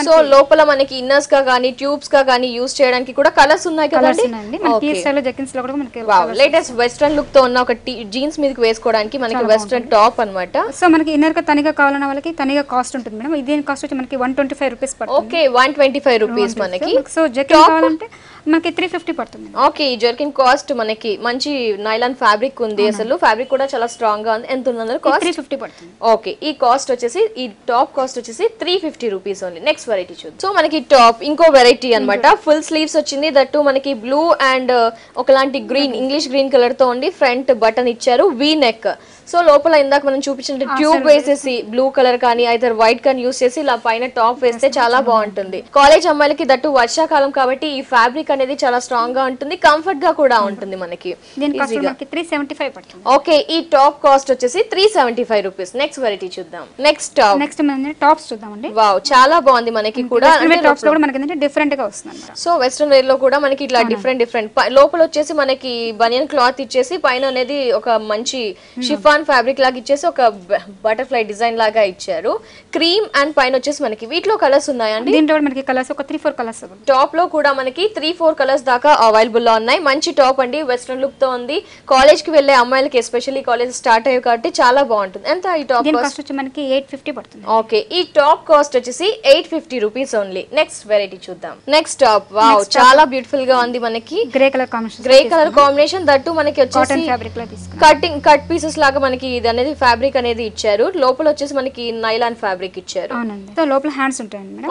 సో లోపల మనకి ఇన్నర్స్ గా గానీ ట్యూబ్స్ గా గానీ యూస్ చేయడానికి కూడా కలర్స్ ఉన్నాయి కదండి. మనకి ఈ స్టైల్ జెగిన్స్ లో కూడా మనకి లేటెస్ట్ వెస్ట్రన్ లుక్ తో ఉన్న ఒక జీన్స్ మీదకి వేసుకోవడానికి మనకి వెస్ట్రన్ టాప్ అన్నమాట. సో మనకి ఇన్నర్ గా తనిగా కావాలన్న వాళ్ళకి తనిగా కాస్ట్ ఉంటుంది మేడం. దీని కాస్ట్ వచ్చి మనకి 125 రూపీస్ పడుతుంది. ఓకే, 125 రూపీస్ మనకి. సో జెగిన్ కావాలంటే మనకి 350 పడుతుంది. ఓకే, ఈ జర్కిన్ కాస్ట్ మనకి మంచి నైలాన్ ఫ్యాబ్రిక్ ఉంది. అసలు ఫ్యాబ్రిక్ కూడా చాలా స్ట్రాంగ్ గా ఉంది. ఎంత ఉంది కాస్ట్? 350 పడుతుంది. ఓకే, ఈ కాస్ట్ వచ్చేసి ఈ టాప్ కాస్ట్ వచ్చేసి 350 రూపీస్ ఓన్లీ. నెక్స్ట్ వెరైటీ చూద్దాం. సో మనకి టాప్ ఇంకో వెరైటీ అన్నమాట. ఫుల్ స్లీవ్స్ వచ్చింది. దట్టు మనకి బ్లూ అండ్ ఒకలాంటి గ్రీన్, ఇంగ్లీష్ గ్రీన్ కలర్ తో ఉండి ఫ్రంట్ బటన్ ఇచ్చారు. V neck. సో లోపల ఇందాక మనం చూపించిన ట్యూబ్ వేసేసి బ్లూ కలర్ కానీ అయితే వైట్ కానీ యూస్ చేసి ఇలా పైన టాప్ వేస్తే చాలా బాగుంటుంది. కాలేజ్ అమ్మాయిలకి దట్టు వర్షాకాలం కాబట్టి ఈ ఫ్యాబ్రిక్ అనేది చాలా స్ట్రాంగ్ గా ఉంటుంది, కంఫర్ట్ గా కూడా ఉంటుంది మనకి. ఓకే, ఈ టాప్ కాస్ట్ వచ్చేసి 375 రూపీస్. నెక్స్ట్ వెరైటీ చూద్దాం. నెక్స్ట్ మనం టాప్స్ చూద్దామండి. వావ్, చాలా బాగుంది మనకి కూడా. టాప్స్ కూడా మనకి డిఫరెంట్ గా వస్తుంది. సో వెస్ట్రన్ వేర్ లో కూడా మనకి ఇట్లా డిఫరెంట్ లోపల వచ్చేసి మనకి బనియన్ క్లాత్ ఇచ్చేసి పైన అనేది ఒక మంచి షిఫాన్ ఫ్యాబ్రిక్ లాగా ఇచ్చేసి ఒక బటర్ఫ్లై డిజైన్ లాగా ఇచ్చారు. క్రీమ్ అండ్ పైన వచ్చేసి మనకి వీటిలో కలర్స్ ఉన్నాయండి. దీంట్లో మనకి కలర్స్ ఒక 3-4 కలర్స్. టాప్ లో కూడా మనకి 3-4 కలర్స్ దాకా అవైలబుల్ లో ఉన్నాయి. మంచి టాప్ అండి, వెస్ట్రన్ లుక్ తో ఉంది. కాలేజ్ కి వెళ్లే అమ్మాయిలకి ఎస్పెషల్లీ కాలేజ్ స్టార్ట్ అయ్యాయి కాబట్టి చాలా బాగుంటుంది. ఎంత ఈ టాప్ కాస్ట్ వచ్చి మనకి 850 పడుతుంది. ఓకే, ఈ టాప్ కాస్ట్ వచ్చేసి 850 రూపీస్ ఓన్లీ. నెక్స్ట్ వెరైటీ చూద్దాం. నెక్స్ట్ టాప్ వావ్, చాలా బ్యూటిఫుల్ గా ఉంది మనకి. గ్రే కలర్ కాంబినేషన్ దట్టు మనకి వచ్చేసి కట్ పీసెస్ లాగా మనకి ఇది అనేది ఫ్యాబ్రిక్ అనేది ఇచ్చారు. లోపల వచ్చేసి మనకి నైలాన్ ఫ్యాబ్రిక్ ఇచ్చారు. సో లోపల హ్యాండ్స్ ఉంటాయండి మేడం.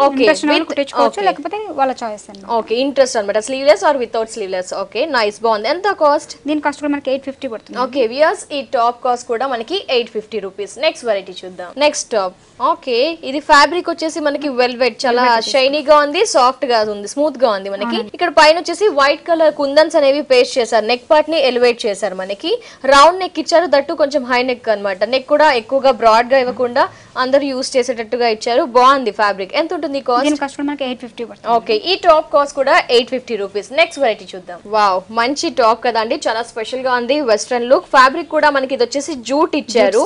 ఓకే, లేకపోతే వాళ్ళ చాయిస్ అండి. ఓకే, ఇంట్రెస్ట్ అన్నమాట. Sleeveless or without sleeveless. Okay, nice, బాగుంది. ఎంత కాస్ట్? దీని కాస్ట్ కూడా మనకి 850 పడుతుంది. ఓకే వ్యూయర్స్, ఈ టాప్ కాస్ట్ కూడా మనకి 850 రూపీస్. నెక్స్ట్ వెరైటీ చూద్దాం. Next top. ఓకే, ఇది ఫ్యాబ్రిక్ వచ్చేసి మనకి వెల్వెట్, చాలా షైనీగా ఉంది, సాఫ్ట్ గా ఉంది, స్మూత్ గా ఉంది మనకి. ఇక్కడ పైన వచ్చేసి వైట్ కలర్ కుందన్స్ అనేవి పేస్ట్ చేశారు. నెక్ పార్ట్ ని ఎలివేట్ చేశారు. మనకి రౌండ్ నెక్ ఇచ్చారు. దట్టు కొంచెం హై నెక్ అన్నమాట. నెక్ కూడా ఎక్కువగా బ్రాడ్ గా ఇవ్వకుండా అందరూ యూస్ చేసేటట్టుగా ఇచ్చారు. బాగుంది ఫ్యాబ్రిక్. ఎంత ఉంటుంది కాస్ట్? మనకి 850 పడుతుంది. ఓకే, ఈ టాప్ కాస్ట్ కూడా 850 రూపీస్. నెక్స్ట్ వెరైటీ చూద్దాం. వావ్, మంచి టాప్ కదండి, చాలా స్పెషల్ గా ఉంది. Western look. ఫ్యాబ్రిక్ కూడా మనకి ఇది వచ్చేసి జూట్ ఇచ్చారు.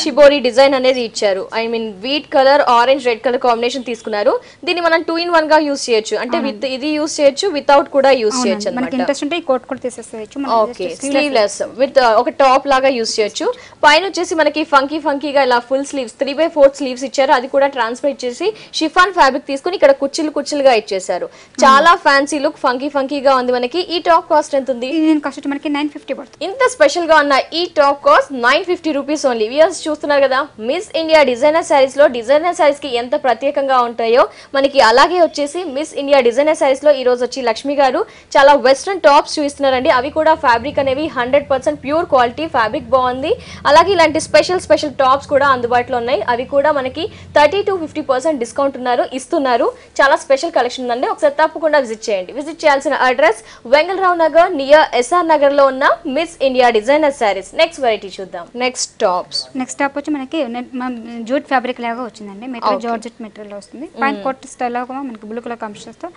షిబోరి డిజైన్ అనేది ఇచ్చారు. I mean wheat colour, orange, red colour combination తీసుకున్నారు. దీన్ని మనం 2-in-1 గా యూస్ చేయొచ్చు. అంటే విత్ ఇది యూస్ చేయొచ్చు, వితౌట్ కూడా యూస్ చేయొచ్చు అన్నమాట. ఓకే, స్లీవ్లెస్ విత్ ఒక టాప్ లాగా యూస్ చేయొచ్చు. పైన వచ్చేసి మనకి ఫంకీగా ఇలా ఫుల్ స్లీవ్స్ 3/4 స్లీవ్స్ ఇచ్చారు. అది కూడా ట్రాన్స్పరెంట్ చేసి షిఫాన్ ఫ్యాబ్రిక్ తీసుకుని ఇక్కడ కుచ్చిలుగా ఇచ్చేసారు. చాలా ఫ్యాన్సీ లుక్, ఫంకీగా ఉంది మనకి. ఈ టాప్ కాస్ట్ ఎంత ఉంది? మనకి 950 పడుతుంది. ఇంత స్పెషల్ గా ఉన్న ఈ top cost 950 rupees only. Viewers చూస్తున్నారు కదా, మిస్ ఇండియా డిజైనర్ సారీస్ లో డిజైనర్ సారీస్ కి ఎంత ప్రత్యేకంగా ఉంటాయో మనకి అలాగే వచ్చేసి మిస్ ఇండియా డిజైనర్ సారీస్ లో ఈ రోజు వచ్చి లక్ష్మి గారు చాలా వెస్ట్రన్ టాప్స్ చూపిస్తున్నారండి. అవి కూడా ఫ్యాబ్రిక్ అనేవి 100% ప్యూర్ క్వాలిటీ క్వాలిటీ, ఫ్యాబ్రిక్ బాగుంది. అలాగే ఇలాంటి స్పెషల్ టాప్స్ కూడా అందుబాటులో ఉన్నాయి. అవి కూడా మనకి 30 to 50% డిస్కౌంట్ ఇస్తున్నారు. చాలా స్పెషల్ కలెక్షన్ ఉందండి. ఒకసారి తప్పకుండా విజిట్ చేయండి. విజిట్ చేయాల్సిన address Vengalrao Nagar near S R Nagar లో ఉన్న Miss India designer saris. Next variety చూద్దాం. నెక్స్ట్ టాప్ వచ్చి మనకి జూట్ ఫ్యాబ్రిక్ లాగా వచ్చిందండి. మెటీరియల్ జార్జెట్ మెటీరియల్ వస్తుంది. పైన కోట్ స్టైల్ లాగా మనకి బ్లూ కలర్ కాంబినేషన్స్ తో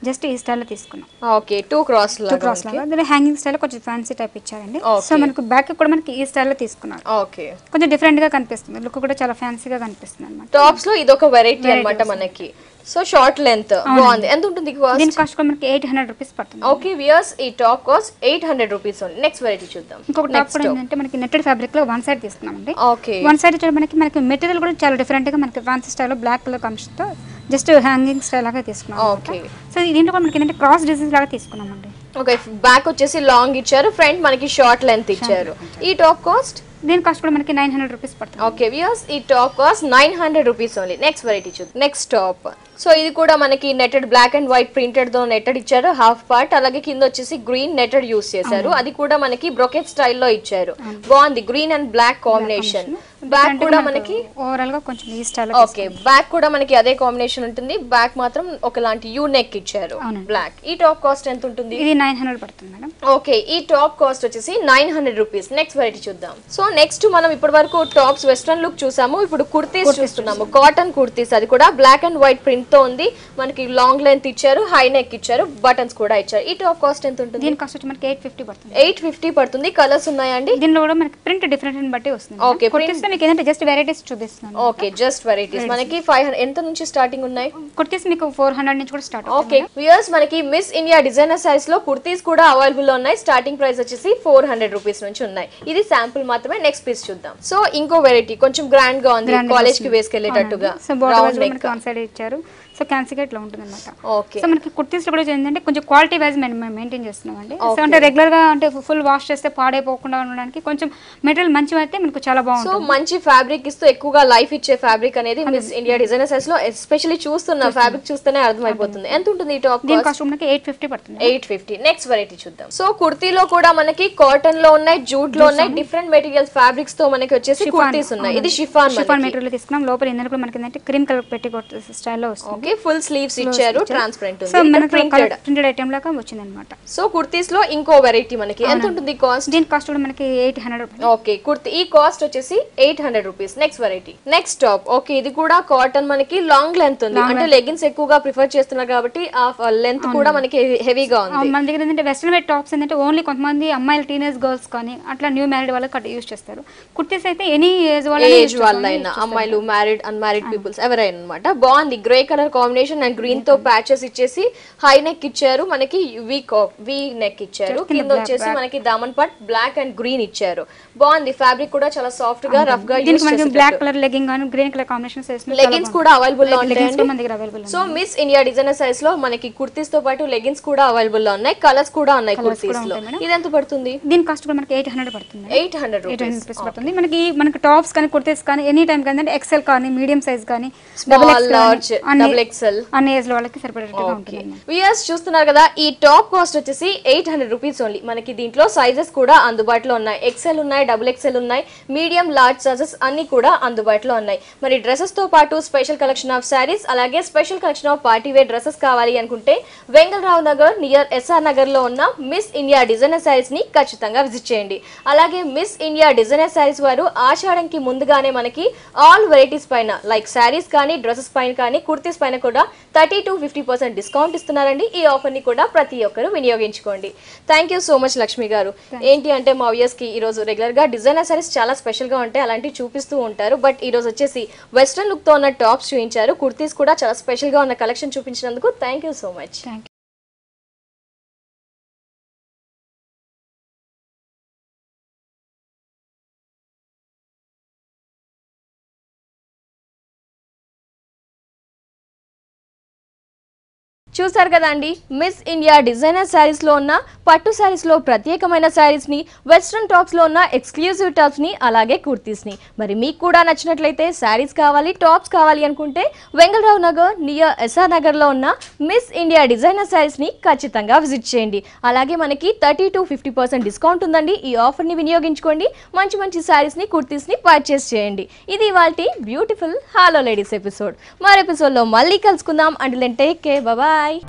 జస్ట్ ఈ స్టైల్ లో తీసుకున్నాం. ఓకే, టూ క్రాస్ లాగా దీని హ్యాంగింగ్ స్టైల్ కొంచెం ఫ్యాన్సీ టైప్ ఇచ్చారండి. సో మనకు బ్యాక్ కూడా మనకి ఈ స్టైల్ లో తీసుకున్నాం. ఓకే, కొంచెం డిఫరెంట్ గా కనిపిస్తుంది. లుక్ కూడా చాలా ఫ్యాన్సీగా కనిపిస్తుంది అన్నమాట. టాప్స్ లో ఇది ఒక వెరైటీ అన్నమాట మనకి. సో షార్ట్ లెంత్ బాగుంది. ఎంత ఉంటుంది కాస్ట్? దీని కాస్ట్ కూడా మనకి 800 రూపీస్ పడుతుంది. ఓకే వ్యూయర్స్, ఈ టాప్ కాస్ట్ 800 రూపీస్ ఉంది. నెక్స్ట్ వెరైటీ చూద్దాం. ఇంకొక టాప్ కూడా ఏంటంటే మనకి నెట్టెడ్ ఫ్యాబ్రిక్ లో వన్ సైడ్ తీసుకున్నామండి. ఓకే, వన్ సైడ్ మనకి మెటీరియల్ కూడా చాలా డిఫరెంట్ గా మనకి ఫ్యాన్సీ స్టైల్ లో బ్లాక్ కలర్ కాంబినేషన్ తో జస్ట్ హ్యాంగింగ్ స్టైల్ లాగా తీసుకున్నాం. ఓకే, సో దీంట్లో కూడా మనకి ఏంటంటే క్రాస్ డిజైన్స్ లాగా తీసుకున్నామండి. ఓకే, బ్యాక్ వచ్చేసి లాంగ్ ఇచ్చారు, ఫ్రంట్ మనకి షార్ట్ లెంత్ ఇచ్చారు. ఈ టాప్ కాస్ట్? దీని కాస్ట్ కూడా మనకి 900 రూపీస్ పడుతుంది. ఓకే వ్యూయర్స్, ఈ top cost 900 rupees only. Next variety చూద్దాం. Next top. సో ఇది కూడా మనకి netted black and white printed తో నెటెడ్ ఇచ్చారు హాఫ్ పార్ట్. అలాగే కింద వచ్చేసి గ్రీన్ నెటెడ్ యూస్ చేశారు. అది కూడా మనకి బ్రొకెట్ స్టైల్లో ఇచ్చారు. బాగుంది, green and black combination. Back కూడా మనకి ఓవరాల్ గా కొంచెం ఈ స్టైల్. ఓకే, బ్యాక్ కూడా మనకి అదే కాంబినేషన్ ఉంటుంది. బ్యాక్ మాత్రం ఒకలాంటి యూ నెక్ ఇచ్చారు బ్లాక్. ఈ టాప్ కాస్ట్ ఎంత ఉంటుంది? ఇది 900 పడుతుంది మేడం. ఓకే, ఈ టాప్ కాస్ట్ వచ్చేసి 900 రూపీస్. నెక్స్ట్ వెరైటీ చూద్దాం. సో నెక్స్ట్ మనం ఇప్పటి వరకు టాప్స్ వెస్ట్రన్ లుక్ చూసాము. ఇప్పుడు కుర్తీస్ చూస్తున్నాము. కాటన్ కుర్తీస్, అది కూడా బ్లాక్ అండ్ వైట్ ప్రింట్ తో ఉంది. మనకి లాంగ్ లెంత్ ఇచ్చారు, హై నెక్ ఇచ్చారు, బటన్స్ కూడా ఇచ్చారు. ఈ టాప్ కాస్ట్ ఎంత ఉంటుంది? దీని కాస్ట్ వచ్చి మనకి 850 పడుతుంది. 850 పడుతుంది. కలర్స్ ఉన్నాయండి దీనిలో కూడా మనకి ప్రింట్ డిఫరెంట్ బట్టి వస్తుంది. ఓకే, కుర్తీస్ మీకు ఏంటంటే జస్ట్ వెరైటీస్ చూపిస్తున్నాను. Okay, just varieties. మనకి 500 ఎంత నుంచి స్టార్టింగ్ ఉన్నాయి? కుర్తీస్ మీకు 400 నుంచి కూడా స్టార్ట్. ఓకే వ్యూయర్స్, మనకి మిస్ ఇండియా డిజైనర్ సైజ్ లో కుర్తీస్ కూడా అవైలబుల్ ఉన్నాయి. స్టార్టింగ్ ప్రైస్ వచ్చేసి 400 రూపీస్ నుంచి ఉన్నాయి. ఇది శాంపుల్ మాత్రమే. నెక్స్ట్ పీస్ చూద్దాం. సో ఇంకో వెరైటీ కొంచెం గ్రాండ్ గా ఉంది, కాలేజ్ కి వేసుకెళ్లేటట్టుగా. సో బోర్డర్ మనకి వన్ సైడ్ ఇచ్చారు. సో క్యాన్సీగా ఇట్లా ఉంటుంది అనమాట. ఓకే, సో మనకి కుర్తీస్ కూడా ఏంటంటే కొంచెం క్వాలిటీ వైజ్ మెయింటైన్ చేస్తున్నాం అండి. సో అంటే రెగ్యులర్ గా అంటే ఫుల్ వాష్ చేస్తే పాడైపోకుండా ఉండడానికి కొంచెం మెటీరియల్ మంచిగా అయితే మనకు చాలా బాగుంటుంది. సో మంచి ఫ్యాబ్రిక్ ఇస్తూ ఎక్కువగా లైఫ్ ఇచ్చే ఫ్యాబ్రిక్ అనేది మిస్ ఇండియా డిజైనర్ సైజ్ లో ఎస్పెషల్లీ చూస్తున్న ఫ్యాబ్రిక్ చూస్తేనే అర్థమైపోతుంది. ఎంత ఉంటుంది ఈ టాప్? దీని కాస్ట్ మనకి 850 పడుతుంది. 850. నెక్స్ట్ వెరైటీ చూద్దాం. సో కుర్తీలో కూడా మనకి కాటన్ లో ఉన్నాయి, జూట్ లో ఉన్నాయి, డిఫరెంట్ మెటీరియల్ ఫ్యాబ్రిక్స్ తో మనకి వచ్చేసి కుర్తీస్ ఉన్నాయి. ఇది షిఫాన్ మెటీరియల్ తీసుకున్నాం. లోపల ఇందులో కూడా మనకి ఏంటంటే క్రీమ్ కలర్ పెట్టికోట్ స్టైల్లో వస్తుంది. ఓకే, ఫుల్ స్లీవ్స్ ఇచ్చారు, ట్రాన్స్పరెంట్ ఉంది. సో మనకి ప్రింటెడ్ ఐటమ్ లాగా వచ్చింది అన్నమాట. సో కుర్తీస్ లో ఇంకో వెరైటీ మనకి ఎంత ఉంటుంది కాస్ట్? దీని కాస్ట్ కూడా మనకి 800 రూపీస్. ఓకే, కుర్తీ ఈ కాస్ట్ వచ్చేసి 800 rupees. Next variety. Next top. Okay, ఇది కూడా కాటన్ మనకి లాంగ్ లెంత్ ఉంది. అంటే లెగిన్స్ ఎక్కువగా ప్రిఫర్ చేస్తున్నారు కాబట్టి ఆ లెంత్ కూడా మనకి హెవీగా ఉంది. మన దగ్గర ఏంటంటే వెస్టర్న్ వేర్ టాప్స్ ఏంటంటే ఓన్లీ కొంతమంది అమ్మాయిలు టీనేజ్ గర్ల్స్ కానీ అట్లా న్యూ మ్యారీడ్ వాళ్ళకి కట్ యూస్ చేస్తారు. కుర్తీస్ అయితే ఎనీ ఏజ్ వాళ్ళైనా, అమ్మాయిలు, మ్యారీడ్, అన్మ్యారీడ్ పీపుల్స్ ఎవరైనా అనమాట. బాగుంది, grey colour combination and green తో ప్యాచెస్ ఇచ్చేసి హై నెక్ ఇచ్చారు. మనకి వి నెక్ ఇచ్చారు. కింద వచ్చేసి మనకి దామన్ పట్ బ్లాక్ అండ్ గ్రీన్ ఇచ్చారు. బాగుంది, ఫ్యాబ్రిక్ కూడా చాలా సాఫ్ట్ గా రఫ్ గా యూస్ చేస్తారు. బ్లాక్ కలర్ లెగ్గింగ్ గాని గ్రీన్ కలర్ కాంబినేషన్స్ వేస్తున్నారు. లెగ్గిన్స్ కూడా అవైలబుల్ లో ఉంటాయి. So miss India designer size లో మనకి కుర్తీస్ తో పాటు లెగ్గిన్స్ కూడా అవైలబుల్ లో ఉన్నాయి, కలర్స్ కూడా ఉన్నాయి కుర్తీస్ లో. ఇది ఎంత పడుతుంది? దీని కాస్ట్ కూడా మనకి 800 పడుతుంది. 800 రూపీస్ పడుతుంది. మనకి టాప్స్ కానీ కుర్తీస్ కానీ ఎనీ టైం కానీ ఎక్సెల్ కానీ మీడియం సైజ్ కానీ స్మాల్, లార్జ్, డబుల్ ఎక్సెల్ అన్ని ఏజ్ వాళ్ళకి సరిపడేట్టుగా ఉంటుంది. వ్యూయర్స్ చూస్తున్నారు కదా, ఈ టాప్ కాస్ట్ వచ్చేసి 800 రూపీస్ ఓన్లీ. మనకి దీంట్లో సైజెస్ కూడా అందుబాటులో ఉన్నాయి. ఎక్సెల్ ఉన్నాయి, డబుల్ ఎక్సెల్ ఉన్నాయి, మీడియం, లార్జ్ సైజెస్ అన్ని కూడా అందుబాటులో ఉన్నాయి. మరి డ్రెస్సెస్ తో పాటు స్పెషల్ కలెక్షన్ ఆఫ్ శారీస్, అలాగే special collection of party wear dresses కావాలి అనుకుంటే వెంగళరావు నగర్ నియర్ ఎస్ఆర్ నగర్ లో ఉన్న మిస్ ఇండియా డిజైనర్ శారీస్ ని ఖచ్చితంగా విజిట్ చేయండి. అలాగే మిస్ ఇండియా డిజైనర్ శారీస్ వారు ఆషాఢంకి ముందుగానే మనకి ఆల్ వెరైటీస్ పైన లైక్ శారీస్ కానీ, డ్రెస్సెస్ పైన కానీ, కుర్తీస్ పైన కూడా 30 to 50% డిస్కౌంట్ ఇస్తున్నారండి. ఈ ఆఫర్ ని కూడా ప్రతి ఒక్కరు వినియోగించుకోండి. Thank you so much Lakshmi గారు. ఏంటి అంటే మా వ్యూయర్స్ కి ఈ రోజు రెగ్యులర్ గా డిజైనర్ సారీస్ చాలా స్పెషల్ గా ఉంటాయి, అలాంటివి చూపిస్తూ ఉంటారు. బట్ ఈ రోజు వచ్చేసి వెస్ట్రన్ లుక్ తో ఉన్న టాప్స్ చూపించారు, కుర్తీస్ కూడా చాలా స్పెషల్ గా ఉన్న కలెక్షన్ చూపించినందుకు థ్యాంక్ యూ సో మచ్. చూసారు కదండి, మిస్ ఇండియా డిజైనర్ శారీస్ లో ఉన్న పట్టు శారీస్ లో ప్రత్యేకమైన శారీస్ ని, వెస్ట్రన్ టాప్స్ లో ఉన్న ఎక్స్క్లూజివ్ టాప్స్ ని, అలాగే కుర్తీస్ ని. మరి మీకు కూడా నచ్చినట్లయితే శారీస్ కావాలి, టాప్స్ కావాలి అనుకుంటే వెంగళరావు నగర్ నియర్ ఎస్ఆర్ నగర్ లో ఉన్న మిస్ ఇండియా డిజైనర్ శారీస్ ని ఖచ్చితంగా విజిట్ చేయండి. అలాగే మనకి 30 to 50% డిస్కౌంట్ ఉందండి. ఈ ఆఫర్ ని వినియోగించుకోండి. మంచి మంచి శారీస్ ని, కుర్తీస్ ని పర్చేస్ చేయండి. ఇది ఇవాల్టి బ్యూటిఫుల్ హలో లేడీస్ ఎపిసోడ్. మరో ఎపిసోడ్ లో మళ్ళీ కలుసుకుందాం. Until then take care, bye bye.